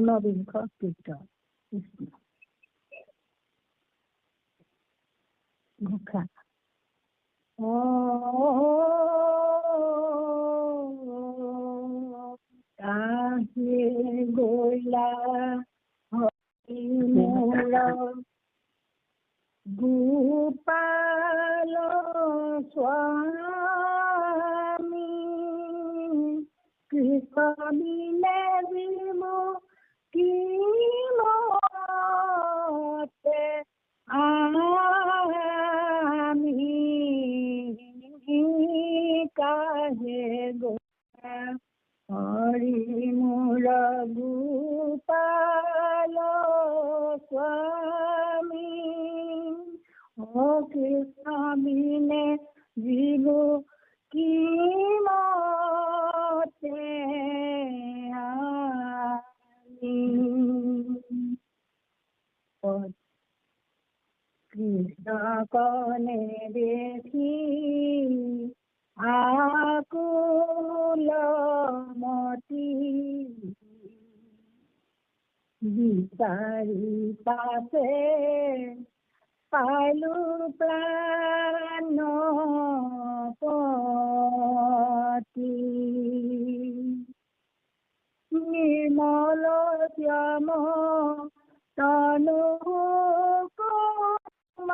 ঊনবিংশ কীৰ্তন। কৃষ্ণ ঘোষা। কাহে গৈলা মোৰ গোপাল স্বামী, কৃষ্ণবিনে জীৱ কি মতে আমি, কাহে গৈলা হৰি মোৰ গোপাল স্বামী, ও কৃষ্ণ বিনে জীৱ কি মতে আমি। কৃষ্ণ কনে দেখি আকুল মতি, বিচাৰি পাছে পালো প্ৰাণ পতি, নিৰ্মল শ্যাম তনু কুমাৰ,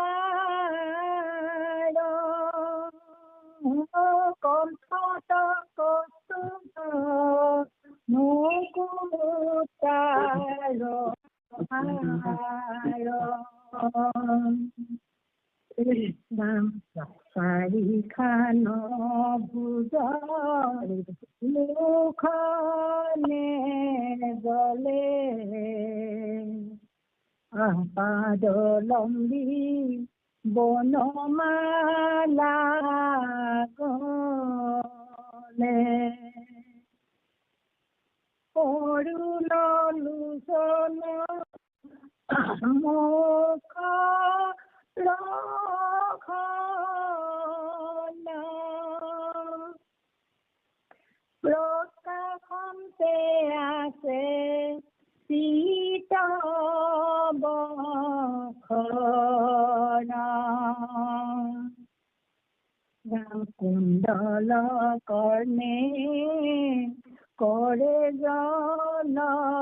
কণ্ঠত কস্তুভ মুকুতাৰ হাৰ, চাৰিখান ভুজ মুখনে জলে, পাদলম্বী বনমালা গলে, অৰুণ লোচন মুখ ৰখন, প্ৰকাশন্তে আছে চিত বখন, কুণ্ডল কৰ্ণে কৰে জনমল,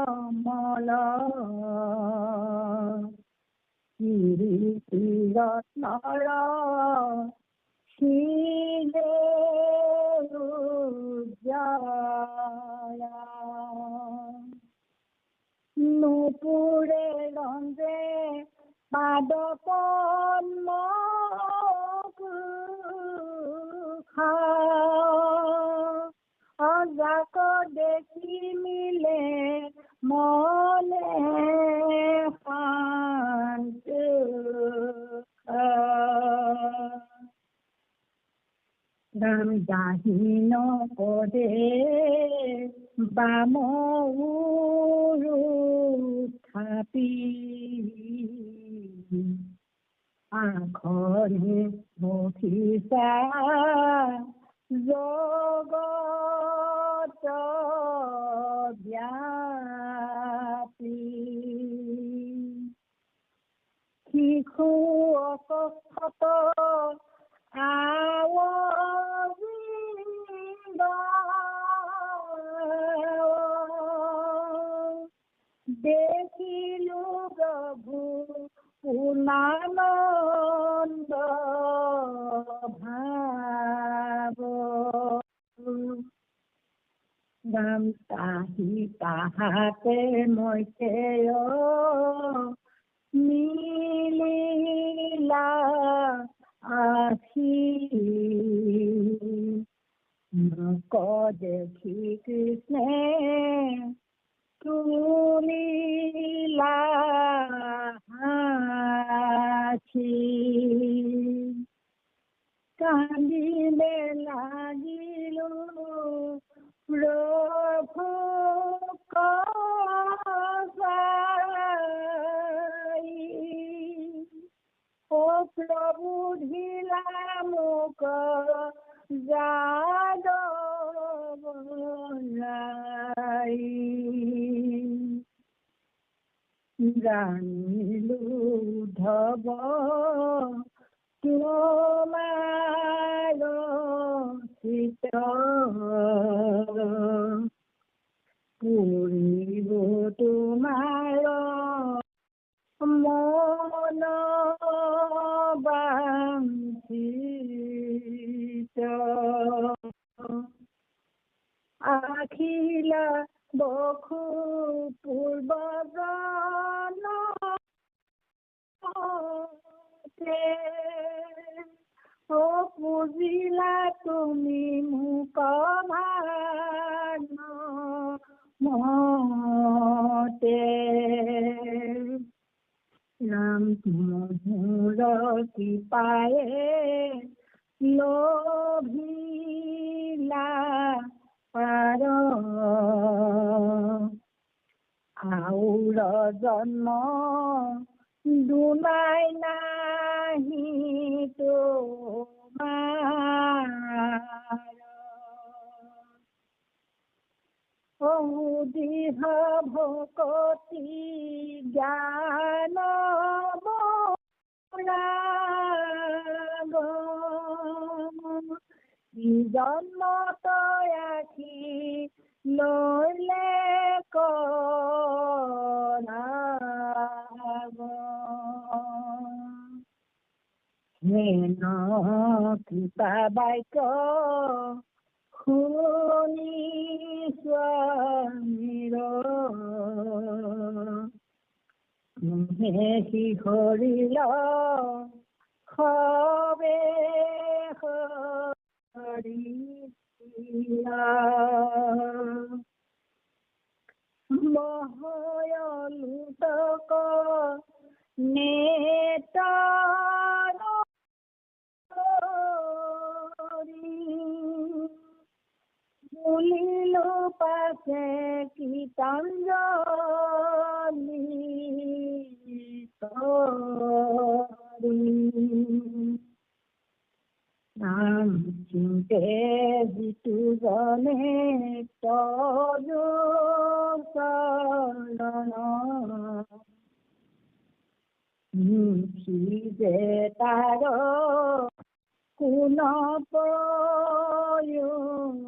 কীৰ্তি ৰত্নৰ শিৰে উজ্জ্বল, নুপুৰে ৰঞ্জে পাদ পদ্ম কুশা, যাক দেখি মিলে মনে সন্তোষ, ৰাম দাহিন পদে বাম থাপি, আখৰে মথিছা জগত ব্যাপী, শিশু অকস্মাৎ আৱিন্দ, দেখিলো প্ৰভু পূৰ্ণানন্দ ভাব, ৰাম তাহি তাহাতে মৈতে মিলিলা আখি, নক দেখি কৃষ্ণে তুলিলা আখি, কান্দিলে লাগিলো প্ৰভুক চাই, ও প্ৰভু ধিলা মোক যাদৱ ৰায়, জানিলো ধব তোমাৰ চিত পুৰিব তোমাৰ মন বাঞ্ছিত আখিলা বখু পূৰ্বজনতে পুজিলা তুমি মোক ভাগ মতে ৰাম মোহৰ কৃপায়ে লভিলা পাৰ আউৰ জন্ম দুনাই নাহি তোমাৰ দিহ ভকতি জ্ঞান জন্ম তয়াখি ললে হেন কৃপা বাক্য শুনি স্বামীৰ শিহৰিল সবে মহয়লুতক নেতৰ বুলিলো পাছে কীৰ্তঞ্জলি নাম চিন্তে যিটো জনে তজু চৰণ যে তাৰ কোন প্ৰয়োজন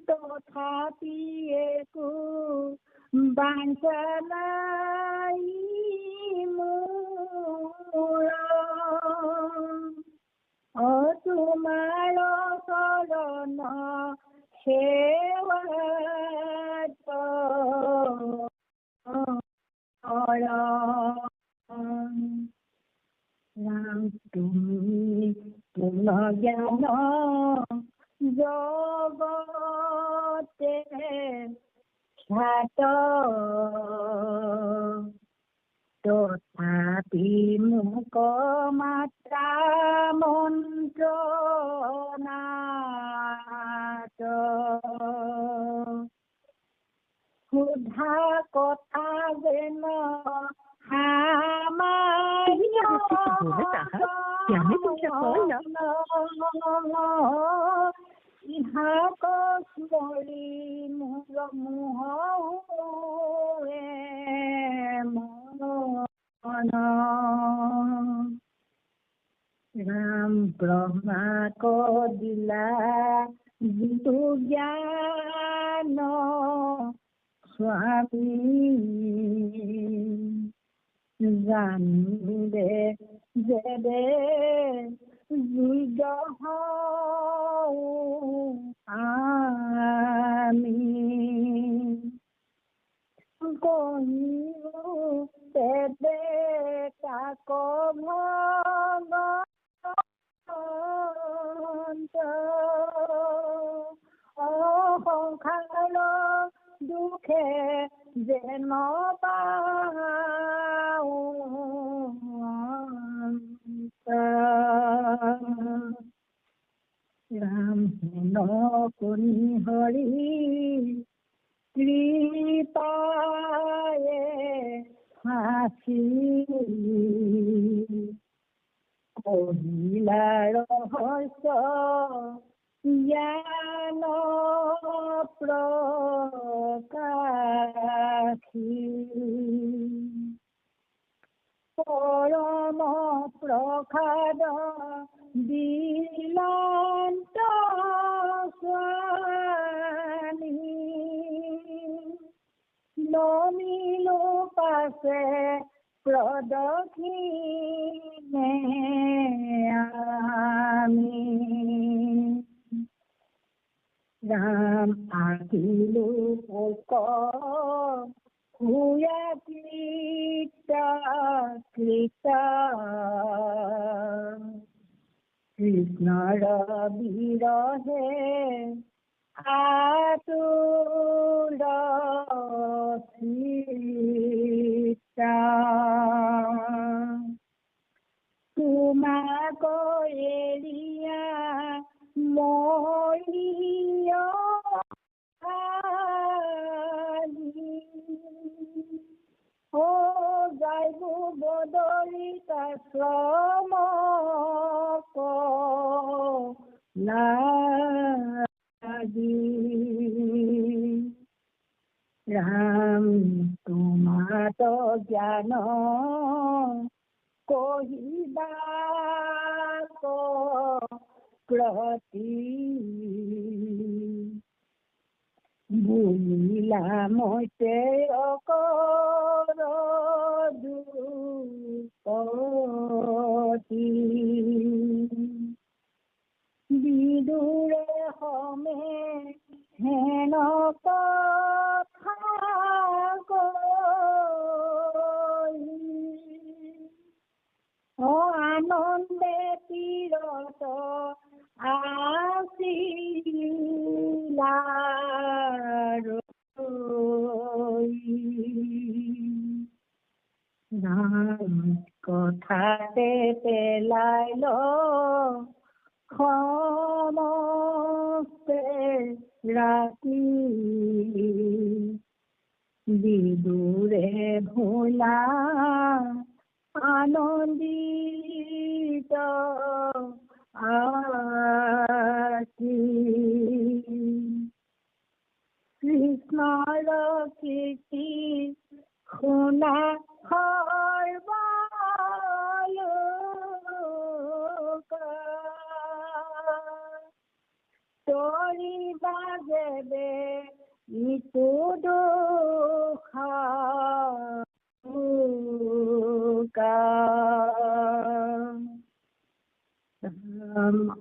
তথাপি একো বাঞ্ছা নাই মোৰ তোমাৰ চৰণ সেৱাত ৰাম তুমি পূৰ্ণ জ্ঞান জগতে খ্যাত তথাপি মোক মাত্ৰা মন্ত্ৰণাত সুধা কথা যেন ইহাক স্মৰি মোৰ মোহে মন ৰাম ব্ৰহ্মাক দিলা যিটো জ্ঞান স্বামী জানিলে যে যোগ্য আমি কহিও তেবে তাক ভগৱন্ত সংসাৰ দুখে যেন পাওঁ ৰাম হেন কুনি হৰি কৃপায়ে ফাঁচি কহিলা ৰহস্য জ্ঞান আখি পৰম প্ৰসাদ দিলান্ত স্বামী নমিলো পাছে প্ৰদক্ষিণে আমি ৰাম আহিলো পোক হুয়া কৃতা কৃতা কৃষ্ণৰ বিৰহে আতুৰ চিতা তোমাক এৰিয়া মৰিয় ও যাইব বদলিতা শ্ৰম লাগি ৰাম তোমাত জ্ঞান কহিবা প্ৰতি বুলিলা মতে অকৰ দুপতি বিদুৰে সমে হেন কথা আনন্দে তীৰত আছিলা ৰাম কথাতে পেলাই ল সমস্তে ৰাতি বিদুৰে ভোলা আনন্দিত আছি কৃষ্ণৰ কীৰ্তি শুনা সৰ্বলোক তৰিবা যেবে ইটো দুখ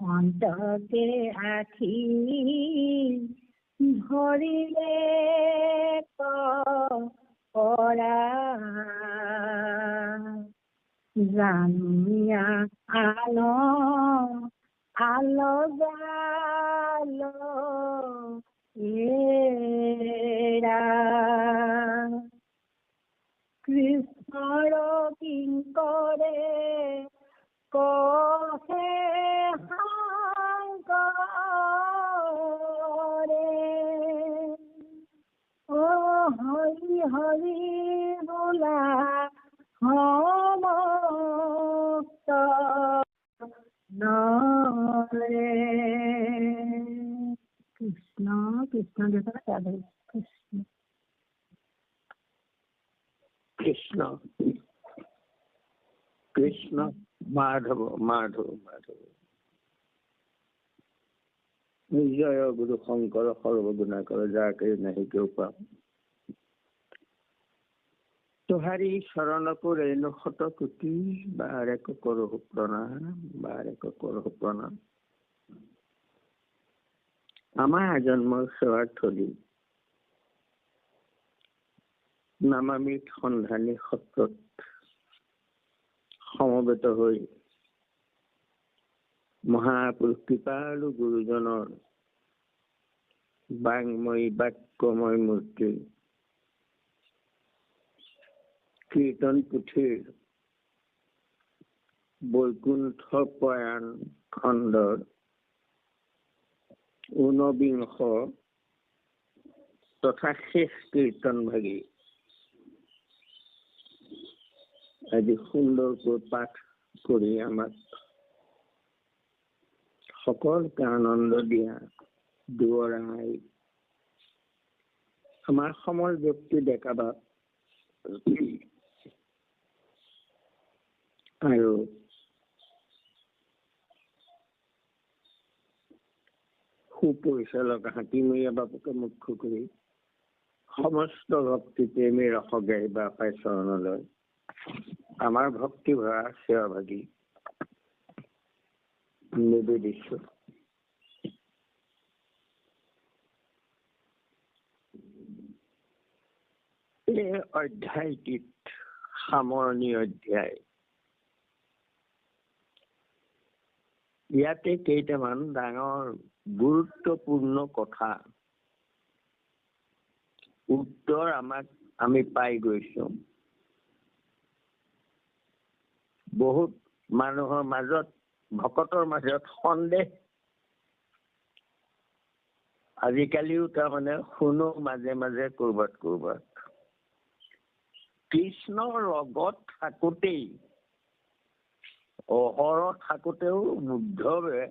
অন্তকে আখি ধৰিলে পৰা জানিয়া আল জাল এৰা কৃষ্ণৰ কিংকৰে কহে সাংকৰে ও হৰি হৰি বোলা সমস্ত নৰে কৃষ্ণ কৃষ্ণ কৃষ্ণ কৃষ্ণ কৃষ্ণ মাধৱ মাধৱ মাধৱ জয় গুৰু শঙ্কৰ সৰ্বগুণাকৰ যাকে নাহি কেউ পাও তোহাৰি শৰণ কৰে শত কোটি বাৰেক কৰহু প্ৰণাম আমাৰ জন্মৰ সেৱাৰ থলী নামামিত সন্ধানী সত্ৰত সমবেত হৈ মহাপুৰুষ কৃপালু গুৰুজনৰ বাংময় বাক্যময় মূৰ্তি কীৰ্তন পুথিৰ বৈকুণ্ঠ প্ৰয়াণ খণ্ডৰ 49 তথা শেষ কীৰ্তন ভাগী আজি সুন্দৰকৈ পাঠ কৰি আমাক সকলকে আনন্দ দিয়া দুৱৰাই আমাৰ সমল ব্যক্তি ডেকা বাপ আৰু সুপৰিচালক হাতীমূৰীয়া বাপুকে মুখ্য কৰি সমস্ত ভক্তি প্ৰেমী ৰসগে বা পাই চৰণলৈ আমাৰ ভক্তি ভৰা সেৱাভাগী নিবেদিছো। এই অধ্যায়টিত সামৰণি অধ্যায়। ইয়াতে কেইটামান ডাঙৰ গুৰুত্বপূৰ্ণ কথা উত্তৰ আমি পাই গৈছো। বহুত মানুহৰ মাজত, ভকতৰ মাজত সন্দেহ আজিকালিও তাৰমানে শুনো মাজে মাজে কৰবাত কৃষ্ণৰ লগত থাকোতেই, অহৰহ থাকোতেও বুদ্ধৱে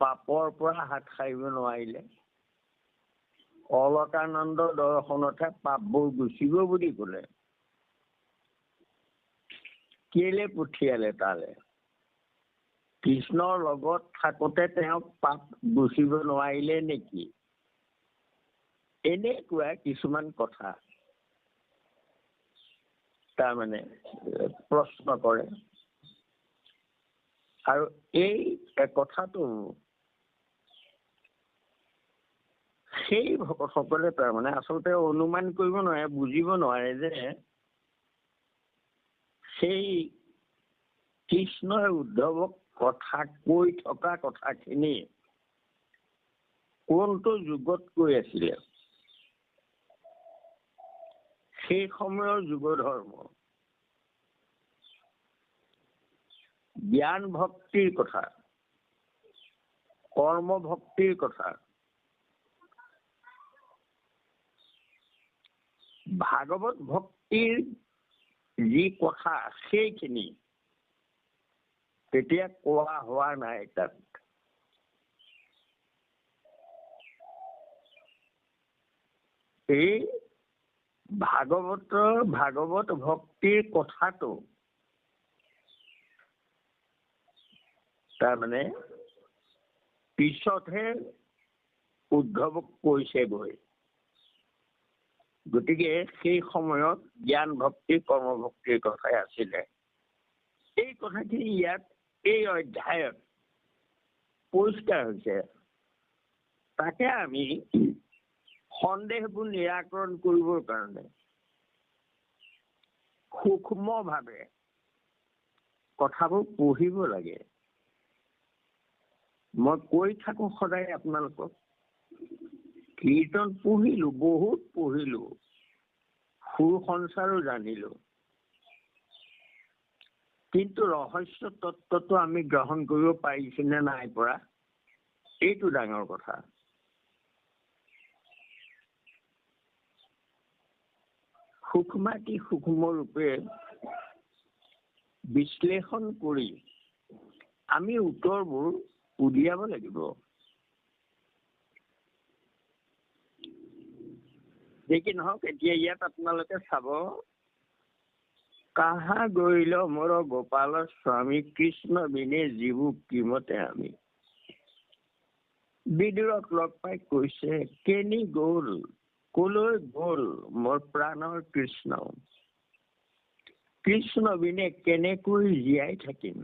পাপৰ পৰা হাত সাৰিব নোৱাৰিলে। অলকানন্দ দৰ্শনতহে পাপবোৰ গুচিব বুলি কলে। কেলে পঠিয়ালে তালে? কৃষ্ণৰ লগত থাকোতে তেওঁক পাপ গুচিব নোৱাৰিলে নেকি? এনেকুৱা কিছুমান কথা তাৰমানে প্ৰশ্ন কৰে। আৰু এই কথাটো সেই ভকতসকলে তাৰমানে আচলতে অনুমান কৰিব নোৱাৰে, বুজিব নোৱাৰে যে সেই কৃষ্ণই উদ্ধৱক কথা কৈ থকা কথাখিনি কোনটো যুগত কৈ আছিলে। সেই সময়ৰ যুগ ধৰ্ম, জ্ঞান ভক্তিৰ কথা, কৰ্ম ভক্তিৰ কথা, ভাগৱত ভক্তিৰ যি কথা সেইখিনি তেতিয়া কোৱা হোৱা নাই তাত। এই ভাগৱত ভক্তিৰ কথাটো তাৰমানে পিছতহে উদ্ধৱক কৈছেগৈ। গতিকে সেই সময়ত জ্ঞান ভক্তি কৰ্ম ভক্তিৰ কথাই আছিলে। এই কথাখিনি ইয়াত এই অধ্যায়ত পৰিষ্কাৰ হৈছে। তাকে আমি সন্দেহবোৰ নিৰাকৰণ কৰিবৰ কাৰণে সূক্ষ্মভাৱে কথাবোৰ পঢ়িব লাগে। মই কৈ থাকো সদায় আপোনালোকক, কীৰ্তন পঢ়িলো, বহুত পঢ়িলো, সুৰ সঞ্চাৰো জানিলো, কিন্তু ৰহস্য তত্ত্বটো আমি গ্ৰহণ কৰিব পাৰিছো নে নাই পৰা, এইটো ডাঙৰ কথা। সূক্ষ্মাতি সূক্ষ্ম ৰূপে বিশ্লেষণ কৰি আমি উত্তৰবোৰ উলিয়াব লাগিব। যে কি নহওক, এতিয়া ইয়াত আপোনালোকে চাব, কাহা গৈল মোৰ গোপাল স্বামী কৃষ্ণ বিনে জীবু কিমতে আমি। বিদুৰক লগ পাই কৈছে, কেনি গল, কলৈ গল মোৰ প্ৰাণৰ কৃষ্ণ। কৃষ্ণ বিনে কেনেকৈ জীয়াই থাকিম।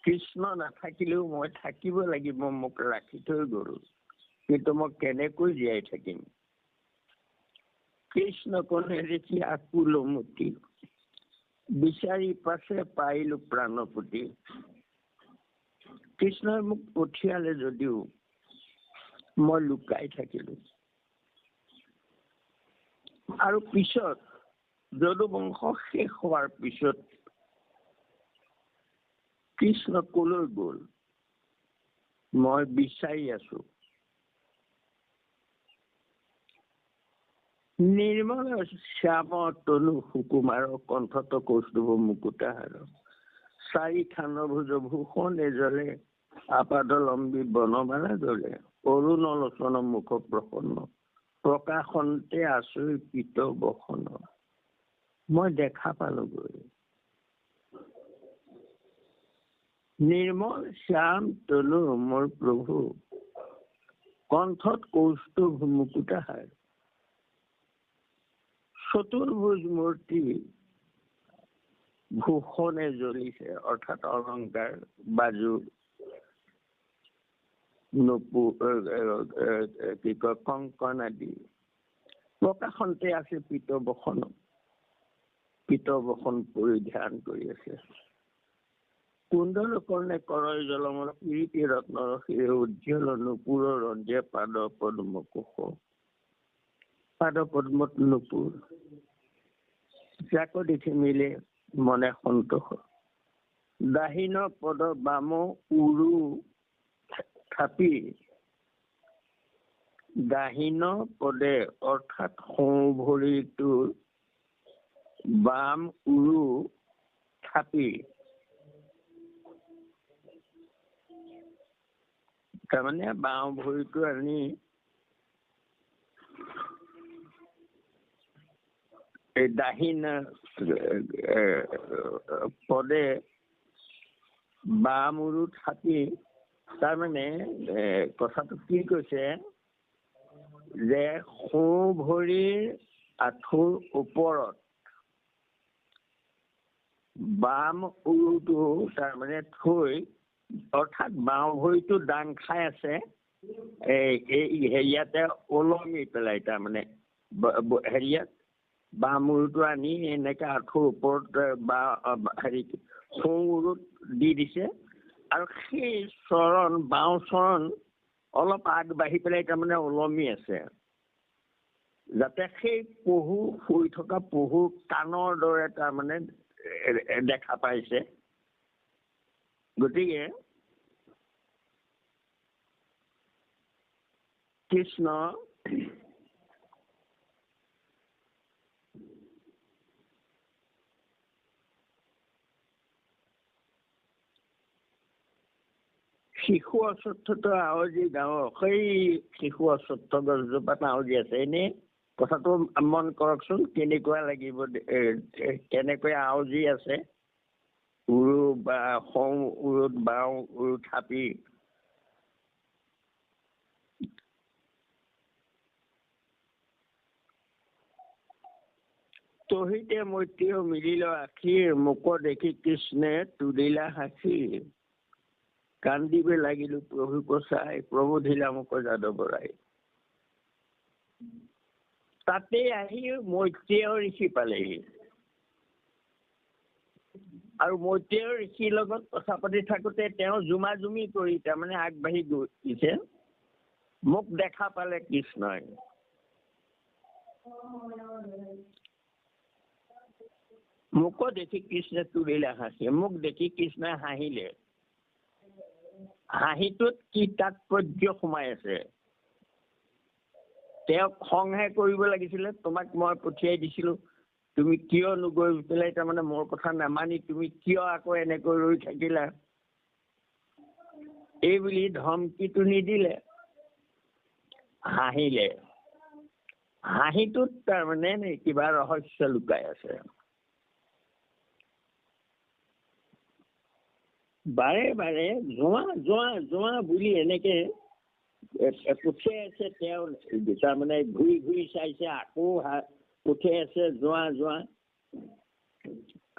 কৃষ্ণ নাথাকিলেও মই থাকিব লাগিব, মোক ৰাখি থৈ গল, কিন্তু মই কেনেকৈ জীয়াই থাকিম। কৃষ্ণ কনে দেখি আকুল মতি, বিচাৰি পাছে পাইলো প্ৰাণপতি। কৃষ্ণই মোক পঠিয়ালে যদিও মই লুকাই থাকিলো। আৰু পিছত যদুবংশ শেষ হোৱাৰ পিছত কৃষ্ণ কলৈ গল মই বিচাৰি আছো। নিৰ্মল শ্যাম তনু সুকুমাৰ কণ্ঠত কৌস্তুভ মুকুতাহাৰ। চাৰি থান ভুজ ভূষণ এজলে আপাদলম্বী বনমালা জলে। অৰুণ লোচন মুখ প্ৰসন্ন প্ৰকাশন্তে আছই পিত বসন। মই দেখা পালোগৈ নিৰ্মল শ্যাম তনু মোৰ প্ৰভু, কণ্ঠত কৌস্তুভ মুকুতাহাৰ, চতুৰ্ভুজ মূৰ্তি ভূষণে জ্বলিছে, অৰ্থাৎ অলংকাৰ বাজু কি কয় কংকন আদি। প্ৰকাশন্তে আছে পিত বসন, পিত বসন পৰিধান কৰি আছে। কুণ্ডল কৰ্ণে কৰয় জলমৰ, কিৰীটি ৰত্নৰ শিৰে উজ্জ্বল নুপুৰ ৰঞ্জে পাদ পদ্ম কুশ। পাদ পদ্মত নুপুৰ, যাক দেখি মিলে মনে সন্তোষ। দাহিন পদ বাম উৰু থাপি, দাহিন পদে অৰ্থাৎ সোঁ ভৰিটোৰ বাম উৰু থাপি, তাৰমানে বাওঁ ভৰিটো আনি এই দাহিন পদে বাম উৰু থাপি, তাৰমানে কথাটো কি কৈছে যে সোঁ ভৰিৰ আঁঠুৰ ওপৰত বাম উৰুটো তাৰমানে থৈ, অৰ্থাৎ বাওঁ ভৰিটো দাং খাই আছে, হেৰিয়াতে ওলমি পেলাই, তাৰমানে হেৰিয়াত বাম উৰুটো আনি এনেকে আঁঠুৰ ওপৰত বা হেৰি সোঁ উৰুত দি দিছে, আৰু সেই চৰণ বাওঁ চৰণ অলপ আগবাঢ়ি পেলাই তাৰমানে ওলমি আছে, যাতে সেই পহু শুই থকা পহু কাণৰ দৰে তাৰমানে দেখা পাইছে। গতিকে কৃষ্ণ শিশু অশ্বত্থটো আৱজি গাঁও, সেই শিশু অশ্বত্থ গছজোপাত আৱজি আছে। এনেই কথাটো মন কৰকচোন, কেনেকুৱা লাগিব, কেনেকৈ আৱজি আছে, উৰু বা সোঁ উৰুত বাওঁ উৰু থাপি। তহিতে মৈত্ৰীয় মিলিল আখিৰ, মোক দেখি কৃষ্ণে তুলিলা হাসি। কান্দিবে লাগিলো প্ৰভু কচাই, প্ৰভু ধিলা মোক যাদৱৰাই। তাতে আহি মৈত্ৰেয় ঋষি পালেহি, আৰু মৈত্ৰেয় ঋষিৰ লগত কথা পাতি থাকোতে তেওঁ জুমা জুমি কৰি তাৰমানে আগবাঢ়ি গৈছে। মোক দেখা পালে কৃষ্ণই, মোকো দেখি কৃষ্ণে তুলিলে হাসি, মোক দেখি কৃষ্ণই হাঁহিলে। হাঁহিটোত কি তাৎপৰ্য সোমাই আছে? তেওঁক খংহে কৰিব লাগিছিলে, তোমাক মই পঠিয়াই দিছিলো, তুমি কিয় নগৈ পেলাই তাৰমানে মোৰ কথা নামানি তুমি কিয় আকৌ এনেকৈ ৰৈ থাকিলা, এই বুলি ধমকিটো নিদিলে, হাঁহিলে। হাঁহিটোত তাৰমানে কিবা ৰহস্য লুকাই আছে। বাৰে বাৰে যোৱা যোৱা যোৱা বুলি এনেকে পঠিয়াই আছে। তেওঁ তাৰমানে ঘূৰি ঘূৰি চাইছে, আকৌ পঠিয়াই আছে যোৱা যোৱা,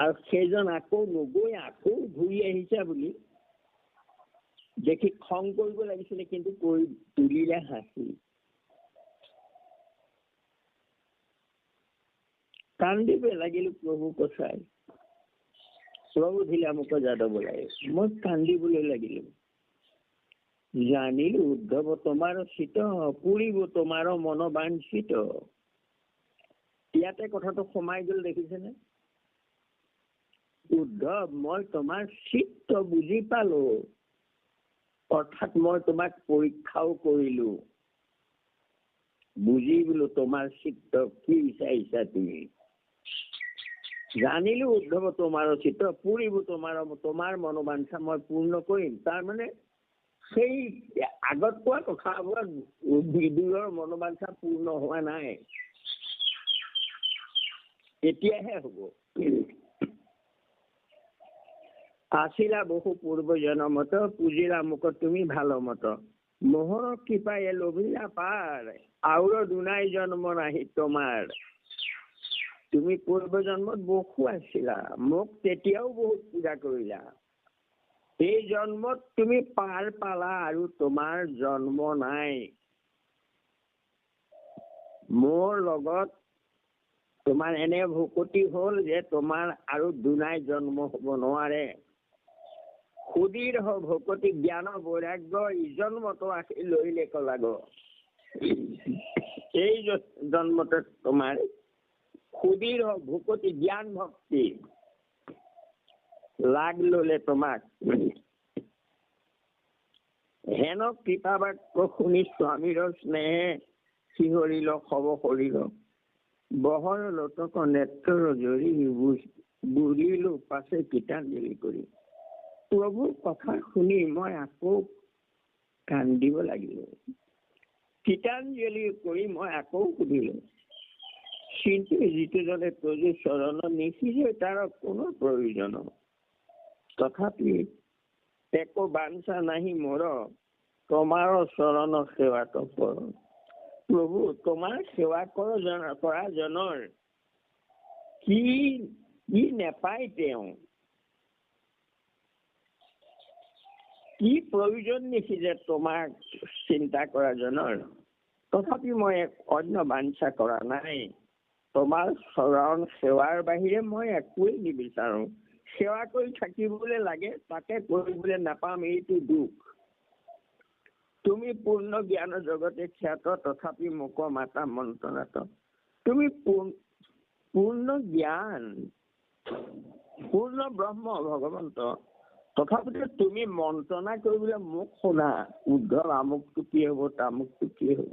আৰু সেইজন আকৌ নগৈ আকৌ ঘূৰি আহিছে বুলি দেখি খং কৰিব লাগিছিলে, কিন্তু তুলিলে হাঁহি। কান্দিবে লাগিলো প্ৰভু কচাই, প্ৰভু ধিলা মোক যাদৱৰাই। মই কান্দিবলৈ লাগিলো, জানিলো উদ্ধৱ তোমাৰ চিত, পুৰিব তোমাৰ মন বাঞ্ছিত। ইয়াতে কথাটো সোমাই গল, দেখিছেনে? উদ্ধৱ, মই তোমাৰ চিত্ত বুজি পালো, অৰ্থাৎ মই তোমাক পৰীক্ষাও কৰিলো, বুজি বোলো তোমাৰ চিত্ত কি বিচাৰিছা তুমি। জানিলো উদ্ধৱ তোমাৰ চিত্ত, পুৰিব তোমাৰ মনোবাঞ্ছা মই পূৰ্ণ কৰিম। তাৰমানে সেই আগত কোৱা কথাবোৰত বিদুৰৰ মনোবাঞ্ছা পূৰ্ণ হোৱা নাই, এতিয়াহে হ'ব। আছিলা বহু পূর্ব জনমত, পুজিলা মুখ তুমি ভালো মত, মোহর কৃপায় লভিলা পার, আউর দুনাই জন্ম নাহি তোমার। তুমি পূর্ব জন্মত বহু আছিলা, মোক তেতিয়াও বহুত পূজা কৰিলা। এই জন্মত তুমি পাৰ পালা আৰু তোমাৰ জন্ম নাই। মোৰ লগত তোমাৰ এনে ভকতি হল যে তোমাৰ আৰু দুনাই জন্ম হব নোৱাৰে। সুধীৰ ভকতি জ্ঞান বৈৰাগ্য ইজন্মতো আহি লইলে কলাগ। এই জন্মতে তোমাৰ সুধীৰ ভকতি জ্ঞান ভক্তি লাগ ললে তোমাক। হেন কৃপা বাক্য শুনি স্বামীৰ স্নেহে শিহৰিল খব শৰীৰ। বহৰ লতক নেত্ৰ জৰি বুঢ়িলো পাছে গীতাঞ্জলি কৰি। প্ৰভুৰ কথা শুনি মই আকৌ কান্দিব লাগিল। গীতাঞ্জলি কৰি মই আকৌ সুধিলো, কিন্তু যিটো জনে তজু চৰণ নিশিজে তাৰ কোনো প্ৰয়োজন। তথাপি একো বাঞ্ছা নাহি মোৰ, তোমাৰ চৰণ সেৱাটো কৰ। প্ৰভু তোমাৰ সেৱা কৰা জনৰ কি নেপায় তেওঁ, কি প্ৰয়োজন নেকি যে তোমাক চিন্তা কৰা জনৰ। তথাপি মই অন্য বাঞ্ছা কৰা নাই, তোমাৰ চৰণ সেৱাৰ বাহিৰে মই একোৱেই নিবিচাৰো। সেৱা কৰি থাকিবলৈ লাগে, তাকে কৰিবলৈ নাপাম, এইটো দুখ। তুমি পূৰ্ণ জ্ঞান জগতে খ্যাত, তথাপি মোক মাতা মন্ত্ৰণাত। তুমি পূৰ্ণ জ্ঞান, পূৰ্ণ ব্ৰহ্ম ভগৱন্ত, তথাপিতো তুমি মন্ত্ৰণা কৰিবলৈ মোক শুনা, উদ্ধৱ আমুকটো কি হব তামুকটো কি হব।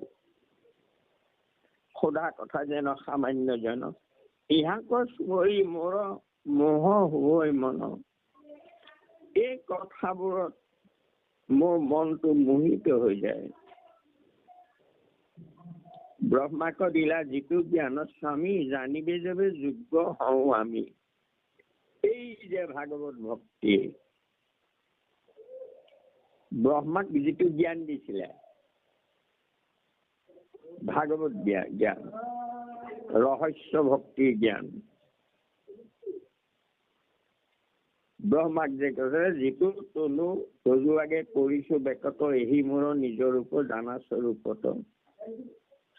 সোধা কথা যেন সামান্য জন, ইহাকৰ স্মৰি মোৰ মোহ হৈ মন। এই কথাবোৰত মোৰ মনটো মোহিত হৈ যায়। ব্ৰহ্মাক দিলা যিটো জ্ঞান স্বামী, জানিবে যাবে যোগ্য হওঁ আমি। এই যে ভাগৱত ভক্তি, ব্ৰহ্মাক যিটো জ্ঞান দিছিলে, ভাগৱত জ্ঞান, ৰহস্য ভক্তিৰ জ্ঞান, ব্ৰহ্মাক যে কৈছে যিটো তজু আগে কৰিছো বেকত, এহি মোৰ নিজৰ ৰূপ জানা স্বৰূপত।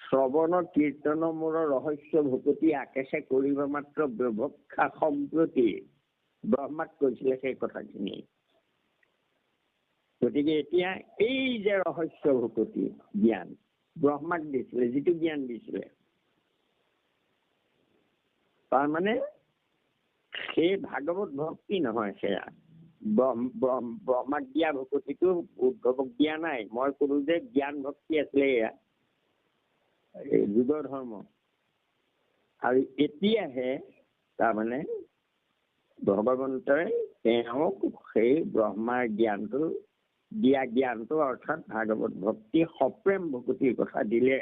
শ্ৰৱণ কীৰ্তন মোৰ ৰহস্য ভকতি, আকেশে কৰিব মাত্ৰ ব্যৱক্ষা সম্প্ৰতি। ব্ৰহ্মাক কৈছিলে সেই কথাখিনি। গতিকে এতিয়া এই যে ৰহস্য ভকতি জ্ঞান ব্ৰহ্মাক দিছিলে, যিটো জ্ঞান দিছিলে, তাৰমানে সেই ভাগৱত ভক্তি নহয়, সেয়া ব্ৰহ্মাক দিয়া ভকতিটো উদ্ধৱক দিয়া নাই। মই কলো যে জ্ঞান ভক্তি আছিলে এয়া যুগ ধৰ্ম। আৰু এতিয়াহে তাৰমানে ভগৱন্তই তেওঁক সেই ব্ৰহ্মাৰ জ্ঞানটো দিয়া, জ্ঞানটো অৰ্থাৎ ভাগৱত ভক্তি সপ্ৰেম ভকতিৰ কথা দিলে।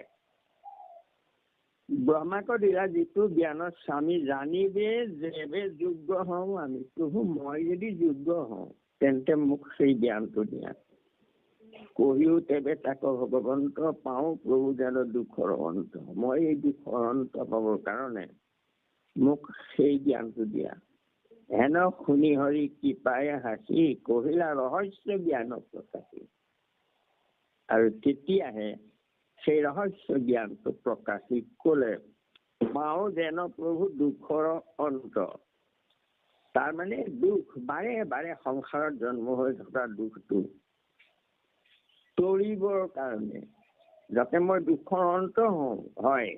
ব্ৰহ্মাক দিলা যিটো জ্ঞানত স্বামী, জানিবে যেবে যোগ্য হওঁ আমি। প্ৰভু মই যদি যোগ্য হওঁ তেন্তে মোক সেই জ্ঞানটো দিয়া। কহিও তেবে তাক ভগৱন্ত, পাওঁ প্ৰভু যেন দুখৰ অন্ত। মই এই দুখৰ অন্ত পাবৰ কাৰণে মোক সেই জ্ঞানটো দিয়া। হেন শুনি হৰি কৃপায় হাসি, কহিলা ৰহস্য জ্ঞান প্ৰকাশী। আৰু তেতিয়াহে সেই ৰহস্য জ্ঞানটো প্ৰকাশী কলে, পাওঁ যেন প্ৰভু দুখৰ অন্ত। তাৰমানে দুখ, বাৰে বাৰে সংসাৰত জন্ম হৈ থকা দুখটো তৰিবৰ কাৰণে, যাতে মই দুখৰ অন্ত হওঁ, হয়,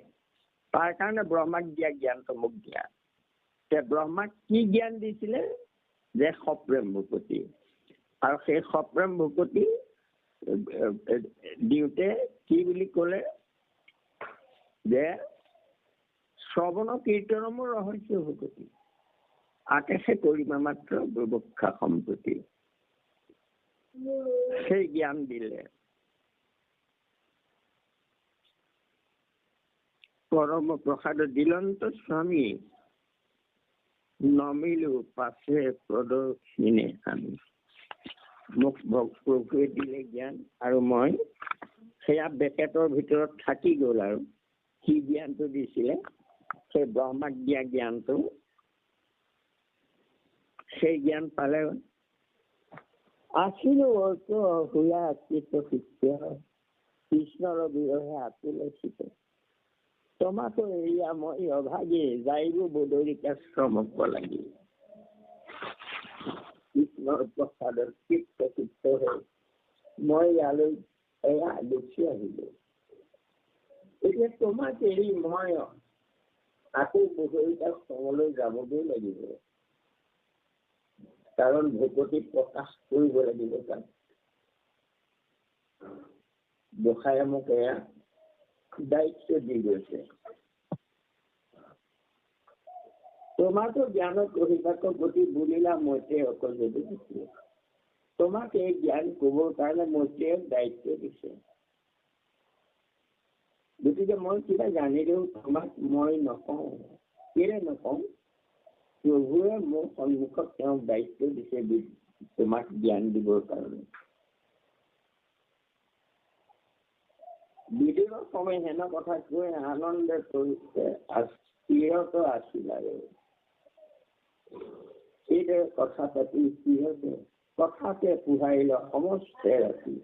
তাৰ কাৰণে ব্ৰহ্মাক দিয়া জ্ঞানটো মোক দিয়া। ব্ৰহ্মাক কি জ্ঞান দিছিলে? যে সপ্ৰেম ভকতি। আৰু সেই সপ্ৰেম ভকতি দিওঁতে কি বুলি কলে? যে শ্ৰৱণ কীৰ্তন মোৰ ৰহস্য ভকতি, আকেশে কৰিবা মাত্ৰ ব্যৱক্ষা সম্প্ৰতি। সেই জ্ঞান দিলে। পৰম প্ৰসাদ দিলন্ত স্বামী, নমিলো পাছে প্ৰদক্ষিণে আমি। মোক প্ৰভুৱে দিলে জ্ঞান, আৰু মই সেয়া বেকেটৰ ভিতৰত থাকি গ'ল। আৰু কি জ্ঞানটো দিছিলে, সেই ব্ৰহ্মাক দিয়া জ্ঞানটো, সেই জ্ঞান পালে আছিলো হুয়া চিত্ত শিষ্য, কৃষ্ণৰ বিৰহে আকুল চিত। তোমাকো এৰিয়া মই অভাগী, যাইব বদৰিকা শ্ৰমক লাগি। কৃষ্ণৰ প্ৰসাদৰ চিত্ত চিত্ত হৈ মই ইয়ালৈ এয়া গুচি আহিলো। এতিয়া তোমাক এৰি মই আকৌ বদৰিকা শ্ৰমলৈ যাবগৈ লাগিব, কাৰণ ভকতি প্ৰকাশ কৰিব লাগিব তাত। গোসাঁয়ে মোক এয়া দায়িত্ব দি গৈছে। তোমাকো জ্ঞানক অভিভাৱক গতি বুলিলা মৈত্ৰে অকল যদি দিছে। তোমাক এই জ্ঞান কবৰ কাৰণে মৈত্ৰে দায়িত্ব দিছে। গতিকে মই কিবা জানিলেও তোমাক মই নকওঁ। কেলে নকওঁ? প্ৰভুৱে মোৰ সন্মুখত তেওঁক দায়িত্ব দিছে তোমাক জ্ঞান দিবৰ কাৰণে। বিদেশৰ সময় হেনে কথা কৈ আনন্দে কৰিছে স্থিৰত আছিল। আৰু এইদৰে কথা পাতি স্থিৰতে কথাকে পুহাইল সমস্ত ৰাতি।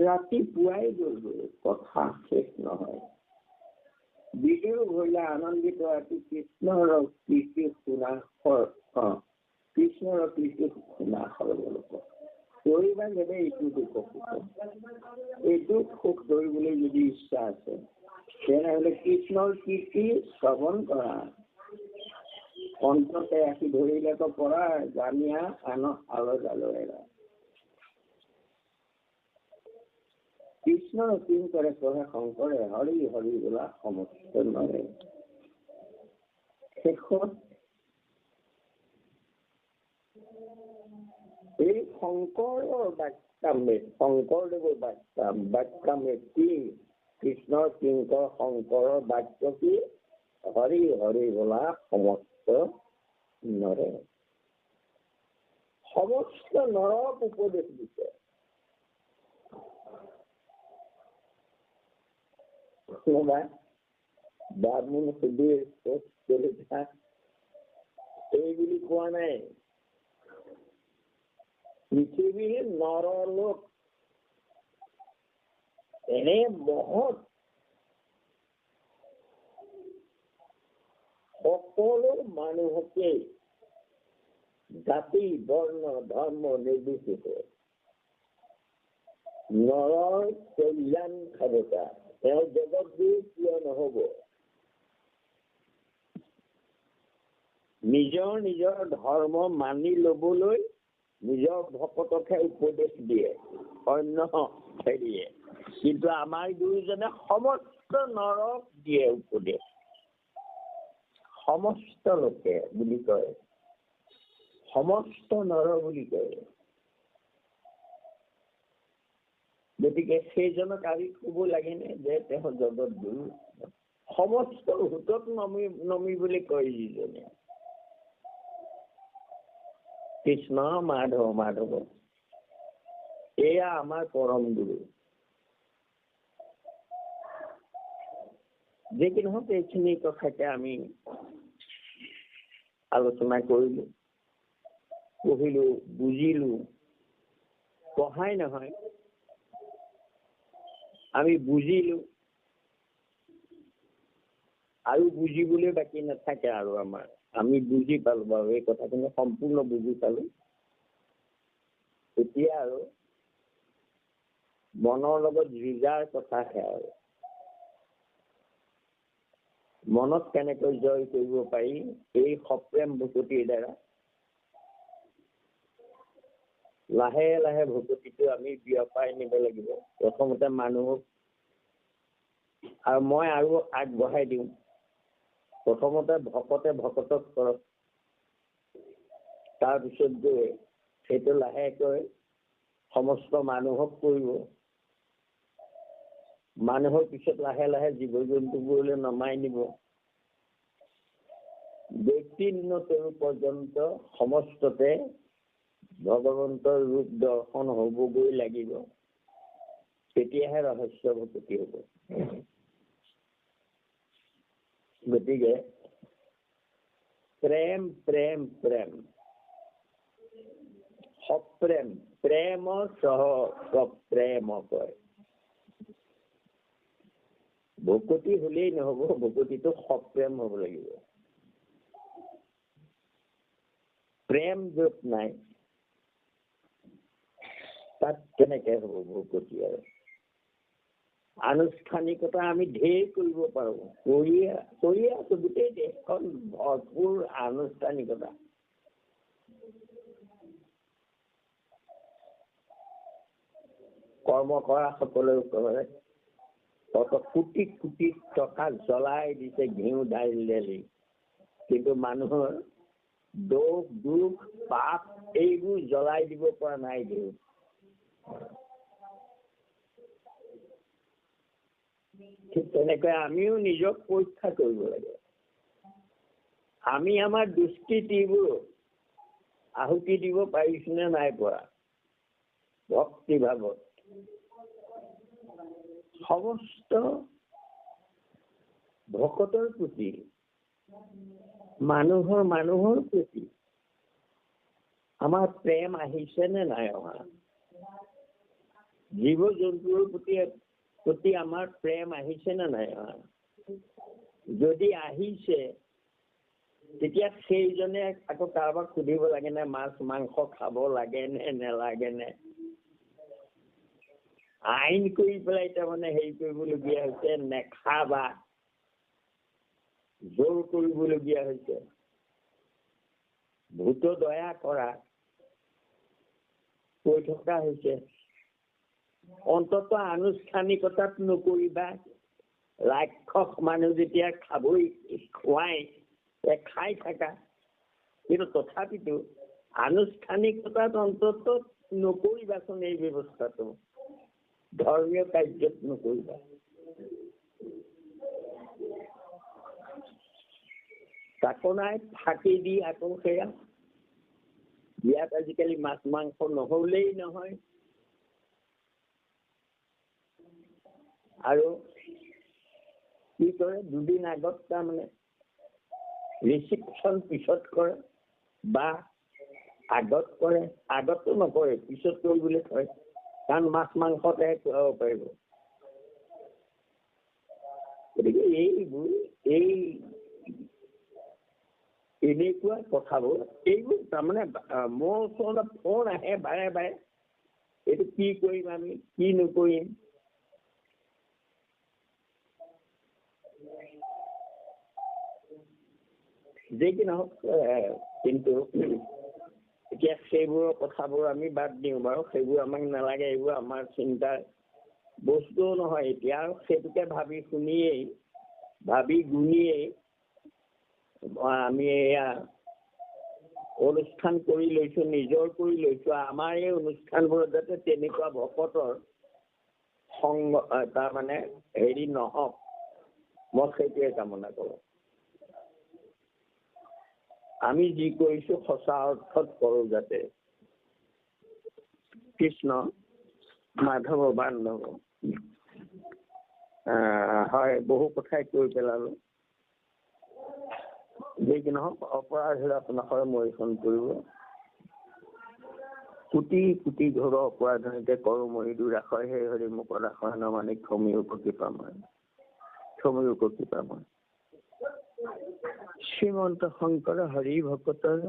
ৰাতি পুৱাই গ'ল, কথা শেষ নহয়। বিদেশ হইলে আনন্দিত ৰাতি কৃষ্ণৰ কীৰ্তি শুনা কৃষ্ণৰ কীৰ্তি শুনা সৰ্বলোক। কৰিবা যদি এইটো দুখ এইটো সুখ কৰিবলৈ যদি ইচ্ছা আছে, তেনেহলে কৃষ্ণৰ কীৰ্তি শ্ৰৱণ কৰা। অন্ততে ৰাখি ধৰিলেতো পৰা, জানিয়া আনক আলৰ আলৰেৰা। কৃষ্ণৰ অসীম কৰে পঢ়ে শংকৰে, হৰি হৰি বোলা সমস্ত নৰে। শেষত এই শংকৰৰ বাক্যামৃত, শংকৰদেৱৰ বাক্যামৃত কি? কৃষ্ণৰ কিংকৰ শংকৰৰ বাক্য কি? হৰি হৰি বোলা সমস্ত নৰে। সমস্ত নৰক উপদেশ দিছে। বামুণ সুধীৰ এই বুলি কোৱা নাই। পৃথিৱীৰ নৰলোক এনে মহৎ সকলো মানুহকে জাতি বৰ্ণ ধৰ্ম নিৰ্বিশেষে নৰৰ কল্যাণ খাবতা। তেওঁ জগতগুৰু কিয় নহব? নিজৰ নিজৰ ধৰ্ম মানি লবলৈ নিজৰ ভকতকহে উপদেশ দিয়ে, অন্য হেৰিয়ে। কিন্তু আমাৰ গুৰুজনে সমস্ত নৰক দিয়ে উপদেশ। সমস্ত লোকে বুলি কয়, সমস্ত নৰ বুলি কয়। গতিকে সেইজনক আমি কব লাগেনে যে তেওঁ জগত গুৰু? সমস্ত হুতত নমি বুলি কয় যিজনে। কৃষ্ণ মাধৱ মাধৱ, এয়া আমাৰ পৰম গুৰু। যে কি নহওক এইখিনি কথাকে আমি আলোচনা কৰিলো, পঢ়িলো, বুজিলো। পঢ়াই নহয়, আমি বুজিলো, আৰু বুজিবলৈ বাকী নাথাকে আৰু আমাৰ। আমি বুজি পালো বাৰু, এই কথাখিনি সম্পূৰ্ণ বুজি পালো। এতিয়া আৰু মনৰ লগত যুঁজাৰ কথাহে। আৰু মনত কেনেকৈ জয় কৰিব পাৰি এই সপ্ৰেম ভকতিৰ দ্বাৰা। লাহে লাহে ভকতিটো আমি বিয়পাই নিব লাগিব। প্ৰথমতে মানুহক, আৰু মই আৰু আগবঢ়াই দিওঁ, প্ৰথমতে ভকতে ভকতক কৰক, তাৰপিছত গৈ সেইটো লাহেকৈ সমস্ত মানুহক কৰিব। মানুহৰ পিছত লাহে লাহে জীৱ জন্তুবোৰলৈ নমাই নিব। ব্যক্তিৰ পৰ্যন্ত সমস্ততে ভগৱন্তৰ ৰূপ দৰ্শন হবগৈ লাগিব। তেতিয়াহে ৰহস্য ভকতি হব। গতিকে প্ৰেম প্ৰেম প্ৰেম সপ্ৰেম, প্ৰেম সহ সপ্ৰেম কয়। ভকতি হলেই নহব, ভকতিটো সপ্ৰেম হব লাগিব। প্ৰেম য'ত নাই তাত কেনেকে হব ভকতি? আৰু আনুষ্ঠানিকতা আমি ঢেৰ কৰিব পাৰো, কৰি আছো। গোটেই দেশখন ভৰপূৰ আনুষ্ঠানিকতা। কৰ্ম কৰা সকলোৰে কোটি কোটি টকা জ্বলাই দিছে ঘিউ ঢালি, কিন্তু মানুহৰ দোষ দুখ পাপ এইবোৰ জ্বলাই দিব পৰা নাই ঘিউ। ঠিক তেনেকৈ আমিও নিজক পৰীক্ষা কৰিব লাগে। আমি আমাৰ দুষ্কৃতিবোৰ আহুতি দিব পাৰিছো নে নাই পৰা? ভক্তি ভাৱত সমস্ত ভকতৰ প্ৰতি, মানুহৰ প্ৰতি আমাৰ প্ৰেম আহিছে নে নাই অহা? জীৱ জন্তুৰ প্ৰতি আমাৰ প্ৰেম আহিছে নে নাই অহা? যদি আহিছে, তেতিয়া সেইজনে আকৌ কাৰোবাক সুধিব লাগে নে মাছ মাংস খাব লাগে নে নেলাগে নে? আইন কৰি পেলাই তাৰমানে হেৰি কৰিবলগীয়া হৈছে, নেখাবা, জোৰ কৰিবলগীয়া হৈছে। ভূত দয়া কৰা কৈ থকা হৈছে। অন্তত আনুষ্ঠানিকতাত নকৰিবা। ৰাক্ষস মানুহ যেতিয়া খাবই খুৱাই খাই থাকা, কিন্তু তথাপিতো আনুষ্ঠানিকতাত অন্তত নকৰিবাচোন এই ব্যৱস্থাটো। ধৰ্মীয় কাৰ্যত নকৰিবা। তাকো নাই, ফাঁকি দি আকৌ সেয়া ইয়াত আজিকালি মাছ মাংস নহলেই নহয়। আৰু কি কৰে, দুদিন আগত তাৰমানে ৰিচিপশ্যন পিছত কৰে, বা আগত কৰে। আগততো নকৰে, পিছত কৰিবলৈ থয়, কাৰণ মাছ মাংসতে খুৱাব পাৰিব। গতিকে এনেকুৱা কথাবোৰ, এইবোৰ তাৰমানে মোৰ ওচৰলৈ ফোন আহে বাৰে বাৰে, এইটো কি কৰিম আমি, কি নকৰিম। যি কি নহওক, কিন্তু এতিয়া সেইবোৰৰ কথাবোৰ আমি বাদ দিওঁ বাৰু। সেইবোৰ আমাক নালাগে, এইবোৰ আমাৰ চিন্তাৰ বস্তুও নহয় এতিয়া। আৰু সেইটোকে ভাবি শুনিয়েই, ভাবি গুণিয়েই আমি এয়া অনুষ্ঠান কৰি লৈছো, নিজৰ কৰি লৈছো। আমাৰ এই অনুষ্ঠানবোৰত যাতে তেনেকুৱা ভকতৰ সংগ তাৰমানে হেৰি নহওক, মই সেইটোৱে কামনা কৰো। আমি যি কৰিছো সঁচা অৰ্থত কৰো যাতে। কৃষ্ণ মাধৱ বান্ধৱ। হয়, বহু কথাই কৈ পেলালো। যি কি নহওক, অপৰাধীৰ আপোনালোকৰ মৰিখন কৰিব। কোটি কোটি ঘৰৰ অপৰাধীকে কৰো মৰি দূৰ ৰাখয়, সেই হৰি মুখত ৰাখয় নমানি ক্ষমিও কৃপা মই, ক্ষমিও কৃপা মই। শ্ৰীমন্ত শংকৰ হৰি ভকতৰ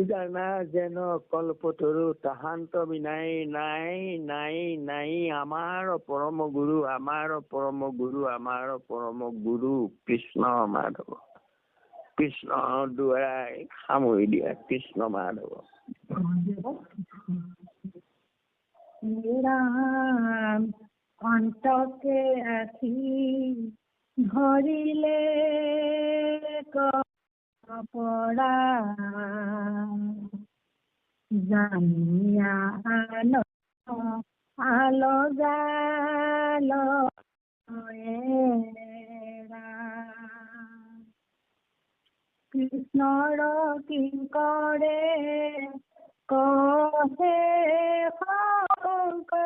জানা যেন কল্পতৰু তাহান্ত বিনাই নাই নাই নাই। আমাৰ পৰম গুৰু, আমাৰ পৰম গুৰু, আমাৰ পৰম গুৰু কৃষ্ণ মাধৱ। কৃষ্ণ দুৱাৰাই সামৰি দিয়া কৃষ্ণ মাধৱ। ৰাম অন্তকে ৰাখি ধৰিলে পৰা জানিয়া আলো জালো এৰা কৃষ্ণৰ কিংকৰে কহে শংকৰে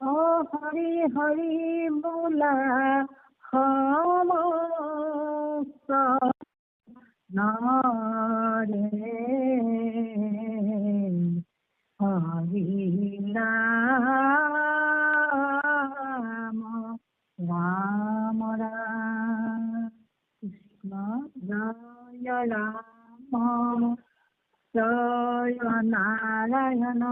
অ হৰি হৰি বোলা সমস্ত নৰে হৰি ৰাম ৰাম ৰাম কৃষ্ণ জয় ৰাম জয় নাৰায়ণ